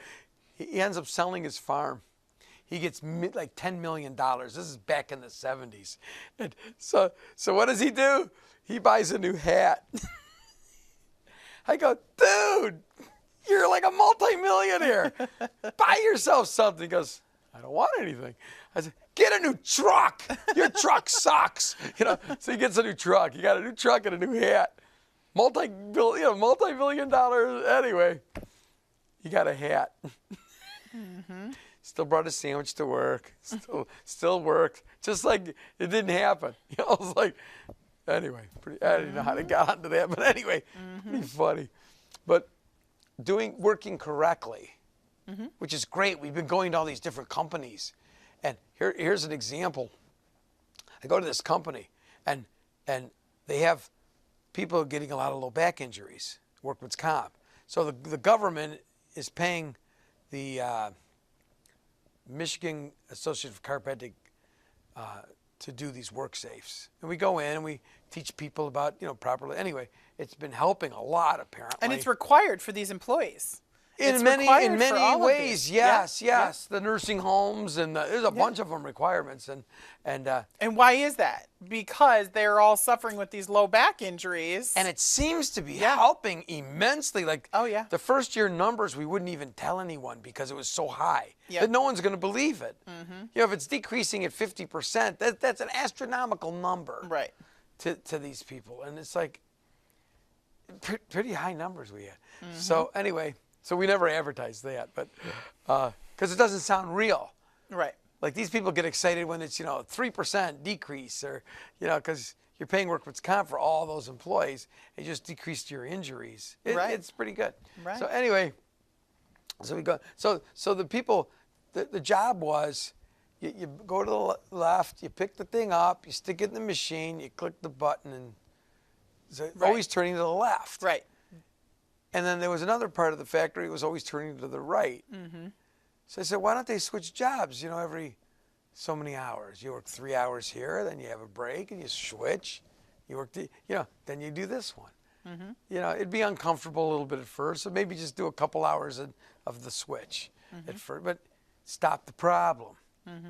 he ends up selling his farm. He gets like $10 million. This is back in the 70s. And so what does he do? He buys a new hat. I go, dude, You're like a multimillionaire. Buy yourself something. He goes, I don't want anything. I said, get a new truck. Your truck sucks. So he gets a new truck. He got a new truck and a new hat. Multi-million dollars. Anyway, he got a hat. Still brought a sandwich to work. Still worked. Just like it didn't happen. I was like, anyway, I didn't know how to get onto that, but anyway, pretty funny. But working correctly, which is great. We've been going to all these different companies. And here's an example. I go to this company, and they have people getting a lot of low back injuries, workman's comp. So the government is paying the Michigan Association of Chiropractic to do these work safes. And we go in and we teach people about, properly. Anyway, it's been helping a lot, apparently. And it's required for these employees. In many ways, yes. The nursing homes and there's a bunch of them requirements, and why is that? Because they're all suffering with these low back injuries, and it seems to be helping immensely. Like the first year numbers, we wouldn't even tell anyone because it was so high that no one's going to believe it. If it's decreasing at 50%, that's an astronomical number, right? To these people, and it's like pretty high numbers we had. So anyway. So we never advertise that, but because it doesn't sound real. Right. Like these people get excited when it's 3% decrease, or because you're paying workman's comp for all those employees, it just decreased your injuries. It's pretty good. Right. So anyway, so we go. So the people, the job was, you go to the left, you pick the thing up, you stick it in the machine, you click the button, and so always turning to the left. Right. And then there was another part of the factory that was always turning to the right. So I said, why don't they switch jobs, every so many hours? You work 3 hours here, then you have a break, and you switch. You work, then you do this one. It'd be uncomfortable a little bit at first, so maybe just do a couple hours of the switch at first. But stop the problem.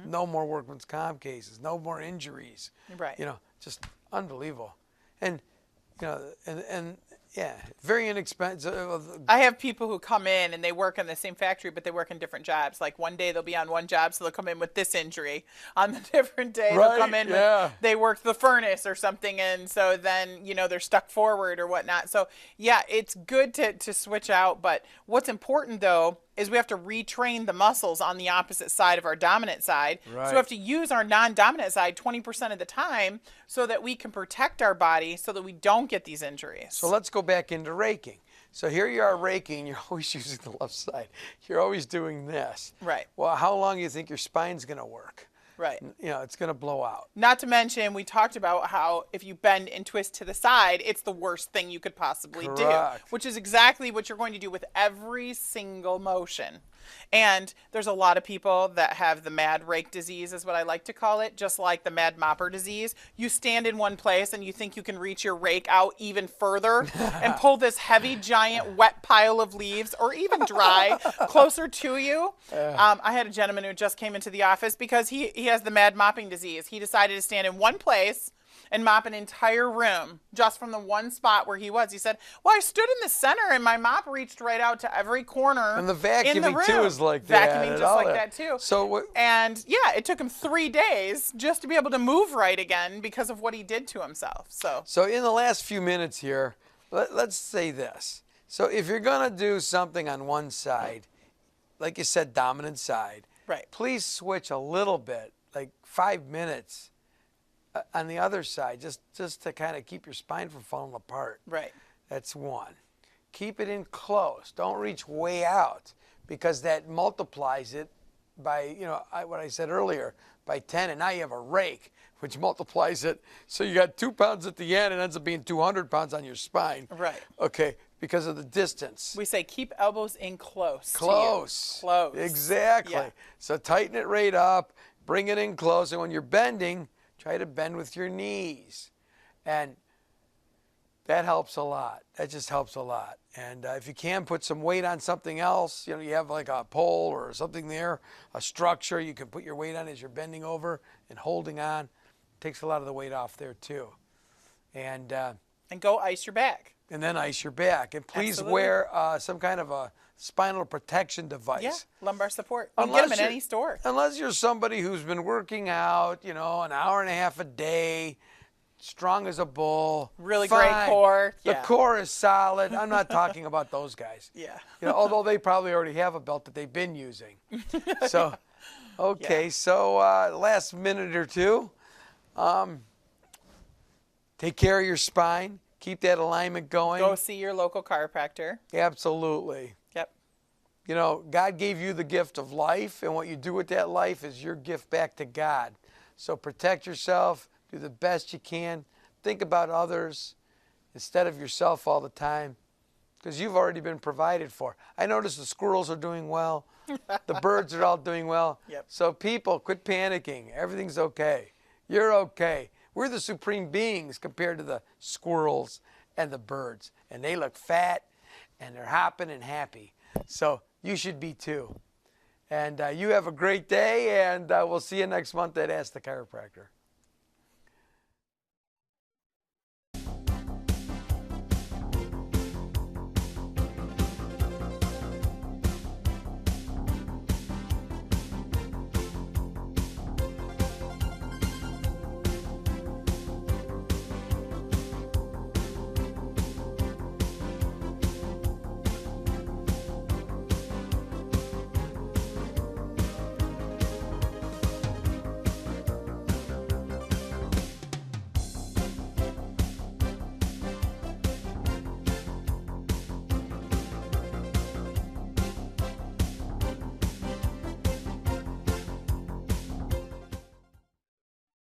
No more workman's comp cases. No more injuries. Right. Just unbelievable. And, yeah, very inexpensive. I have people who come in and they work in the same factory, but they work in different jobs. Like one day they'll be on one job, so they'll come in with this injury. On the different day, they'll come in with, they worked the furnace or something, and so then, they're stuck forward or whatnot. So, yeah, it's good to switch out. But what's important, though, is we have to retrain the muscles on the opposite side of our dominant side. Right. So we have to use our non-dominant side 20% of the time so that we can protect our body so that we don't get these injuries. So let's go back into raking. So here you are raking, you're always using the left side. You're always doing this. Right. Well, how long do you think your spine's going to work? Right. It's going to blow out. Not to mention, we talked about how if you bend and twist to the side, it's the worst thing you could possibly do, which is exactly what you're going to do with every single motion. And there's a lot of people that have the mad rake disease, is what I like to call it, just like the mad mopper disease. You stand in one place and you think you can reach your rake out even further and pull this heavy, giant, wet pile of leaves, or even dry, closer to you. I had a gentleman who just came into the office because he has the mad mopping disease. He decided to stand in one place and mop an entire room just from the one spot where he was. He said, well, I stood in the center and my mop reached right out to every corner. And the vacuuming in the room. too is like that. Vacuuming just like that too. So and yeah, it took him 3 days just to be able to move right again because of what he did to himself. So in the last few minutes here, let's say this. So if you're going to do something on one side, like you said, dominant side, right, please switch a little bit, like 5 minutes on the other side, just to kind of keep your spine from falling apart. Right. That's one. Keep it in close. Don't reach way out, because that multiplies it by, what I said earlier, by 10, and now you have a rake, which multiplies it. So you got 2 pounds at the end, and ends up being 200 pounds on your spine. Right. Okay, because of the distance. We say keep elbows in close. Close. To you. Close. Exactly. Yeah. So tighten it right up, bring it in close, and when you're bending, try to bend with your knees. And that helps a lot. That just helps a lot. And if you can, put some weight on something else. You have like a pole or something there, a structure you can put your weight on as you're bending over and holding on. Takes a lot of the weight off there too. And go ice your back. and then ice your back. And please Absolutely. wear some kind of a spinal protection device. Yeah, lumbar support. You can get them in any store. Unless you're somebody who's been working out, you know, an hour and a half a day, strong as a bull. Really fine. great core. The Yeah. core is solid. I'm not talking about those guys. Yeah. You know, although they probably already have a belt that they've been using. So, okay, Yeah. so last minute or two, take care of your spine. Keep that alignment going. Go see your local chiropractor. Absolutely. Yep. You know, God gave you the gift of life, and what you do with that life is your gift back to God. So protect yourself, do the best you can, think about others instead of yourself all the time, because you've already been provided for. I notice the squirrels are doing well, the birds are all doing well. Yep. So people, quit panicking. Everything's okay. You're okay. We're the supreme beings compared to the squirrels and the birds, and they look fat and they're hopping and happy. So you should be too. And you have a great day, and we'll see you next month at Ask the Chiropractor.